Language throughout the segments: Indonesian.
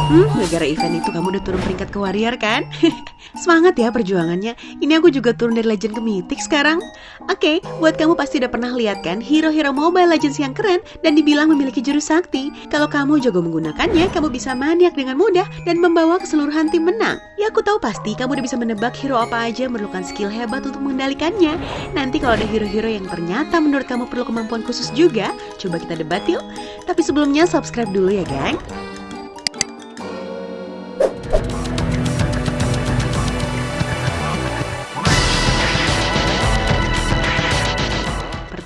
Gara-gara event itu kamu udah turun peringkat ke warrior kan? Semangat ya perjuangannya. Ini aku juga turun dari legend ke mythic sekarang. Oke, buat kamu pasti udah pernah lihat kan hero-hero Mobile Legends yang keren dan dibilang memiliki jurus sakti. Kalau kamu jago menggunakannya, kamu bisa maniak dengan mudah dan membawa keseluruhan tim menang. Ya aku tahu pasti kamu udah bisa menebak hero apa aja yang memerlukan skill hebat untuk mengendalikannya. Nanti kalau ada hero-hero yang ternyata menurut kamu perlu kemampuan khusus juga, coba kita debat yuk. Tapi sebelumnya subscribe dulu ya gang.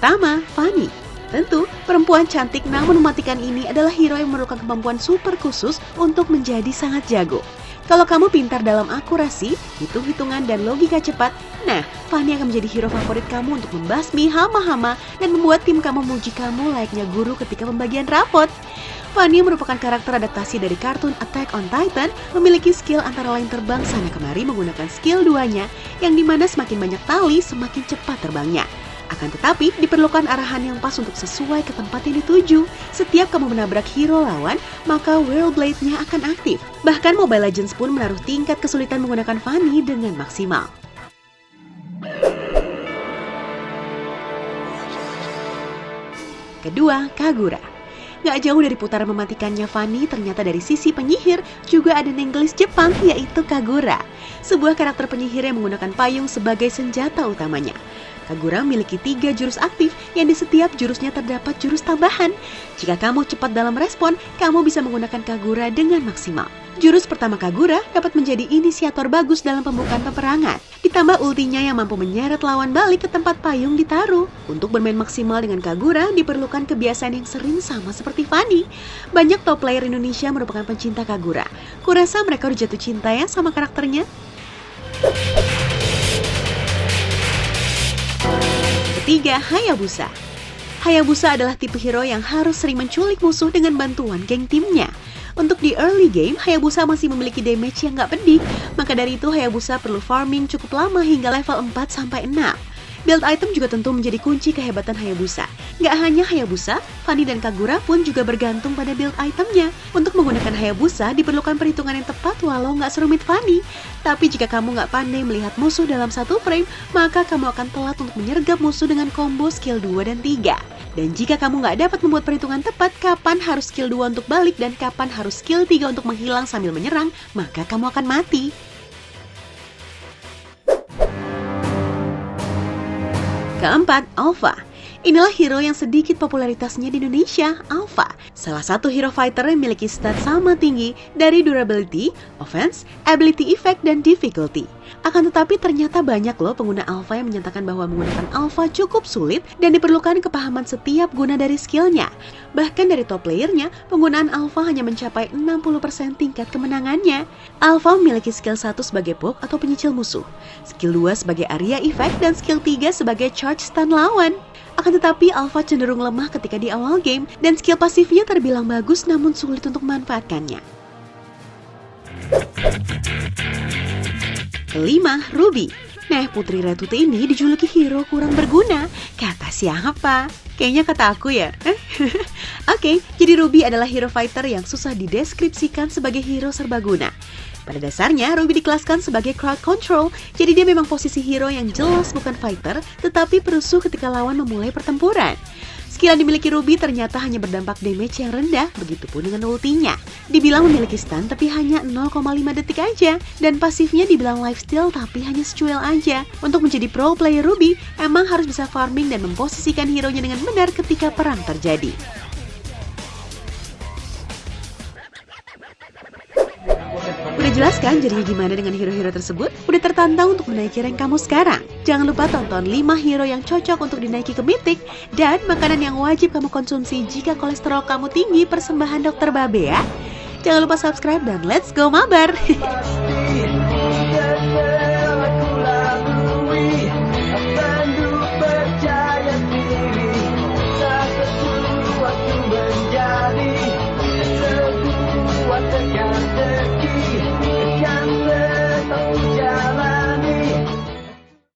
Pertama, Fanny. Tentu, perempuan cantik namun mematikan ini adalah hero yang memerlukan kemampuan super khusus untuk menjadi sangat jago. Kalau kamu pintar dalam akurasi, hitung-hitungan, dan logika cepat, nah, Fanny akan menjadi hero favorit kamu untuk membasmi hama-hama dan membuat tim kamu memuji kamu layaknya guru ketika pembagian rapot. Fanny merupakan karakter adaptasi dari kartun Attack on Titan, memiliki skill antara lain terbang sana kemari menggunakan skill 2-nya, yang dimana semakin banyak tali, semakin cepat terbangnya. Akan tetapi, diperlukan arahan yang pas untuk sesuai ke tempat yang dituju. Setiap kamu menabrak hero lawan, maka Whirl Blade-nya akan aktif. Bahkan Mobile Legends pun menaruh tingkat kesulitan menggunakan Fanny dengan maksimal. Kedua, Kagura. Gak jauh dari putaran mematikannya Fanny, ternyata dari sisi penyihir juga ada nenggelis Jepang, yaitu Kagura. Sebuah karakter penyihir yang menggunakan payung sebagai senjata utamanya. Kagura memiliki 3 jurus aktif yang di setiap jurusnya terdapat jurus tambahan. Jika kamu cepat dalam respon, kamu bisa menggunakan Kagura dengan maksimal. Jurus pertama Kagura dapat menjadi inisiator bagus dalam pembukaan peperangan. Ditambah ultinya yang mampu menyeret lawan balik ke tempat payung ditaruh. Untuk bermain maksimal dengan Kagura diperlukan kebiasaan yang sering sama seperti Fanny. Banyak top player Indonesia merupakan pencinta Kagura. Kurasa mereka udah jatuh cinta ya sama karakternya. Ketiga, Hayabusa. Hayabusa adalah tipe hero yang harus sering menculik musuh dengan bantuan geng timnya. Untuk di early game, Hayabusa masih memiliki damage yang gak pedik, maka dari itu Hayabusa perlu farming cukup lama hingga level 4-6. Build item juga tentu menjadi kunci kehebatan Hayabusa. Gak hanya Hayabusa, Fanny dan Kagura pun juga bergantung pada build itemnya. Untuk menggunakan Hayabusa diperlukan perhitungan yang tepat walau gak serumit Fanny. Tapi jika kamu gak pandai melihat musuh dalam satu frame, maka kamu akan telat untuk menyergap musuh dengan combo skill 2 dan 3. Dan jika kamu gak dapat membuat perhitungan tepat kapan harus skill 2 untuk balik dan kapan harus skill 3 untuk menghilang sambil menyerang, maka kamu akan mati. Keempat, Alpha. Inilah hero yang sedikit popularitasnya di Indonesia, Alpha. Salah satu hero fighter yang memiliki stat sama tinggi dari durability, offense, ability effect, dan difficulty. Akan tetapi ternyata banyak loh pengguna Alpha yang menyatakan bahwa menggunakan Alpha cukup sulit dan diperlukan kepahaman setiap guna dari skillnya. Bahkan dari top playernya, penggunaan Alpha hanya mencapai 60% tingkat kemenangannya. Alpha memiliki skill 1 sebagai poke atau penyicil musuh, skill 2 sebagai area effect, dan skill 3 sebagai charge stun lawan. Akan tetapi Alpha cenderung lemah ketika di awal game dan skill pasifnya terbilang bagus namun sulit untuk memanfaatkannya. Kelima, Ruby. Nah, Putri Ratutu ini dijuluki hero kurang berguna. Kata siapa? Kayaknya kata aku ya. Oke, jadi Ruby adalah hero fighter yang susah dideskripsikan sebagai hero serbaguna. Pada dasarnya, Ruby dikelaskan sebagai crowd control, jadi dia memang posisi hero yang jelas bukan fighter, tetapi perusuh ketika lawan memulai pertempuran. Skill yang dimiliki Ruby ternyata hanya berdampak damage yang rendah, begitupun dengan ultinya. Dibilang memiliki stun tapi hanya 0,5 detik aja, dan pasifnya dibilang lifesteal tapi hanya secuil aja. Untuk menjadi pro player Ruby, emang harus bisa farming dan memposisikan hero-nya dengan benar ketika perang terjadi. Udah jelas kan jadinya gimana dengan hero-hero tersebut? Udah tertantang untuk menaiki rank kamu sekarang? Jangan lupa tonton 5 hero yang cocok untuk dinaiki ke Mythic dan makanan yang wajib kamu konsumsi jika kolesterol kamu tinggi, persembahan Dokter Babe ya. Jangan lupa subscribe dan let's go mabar!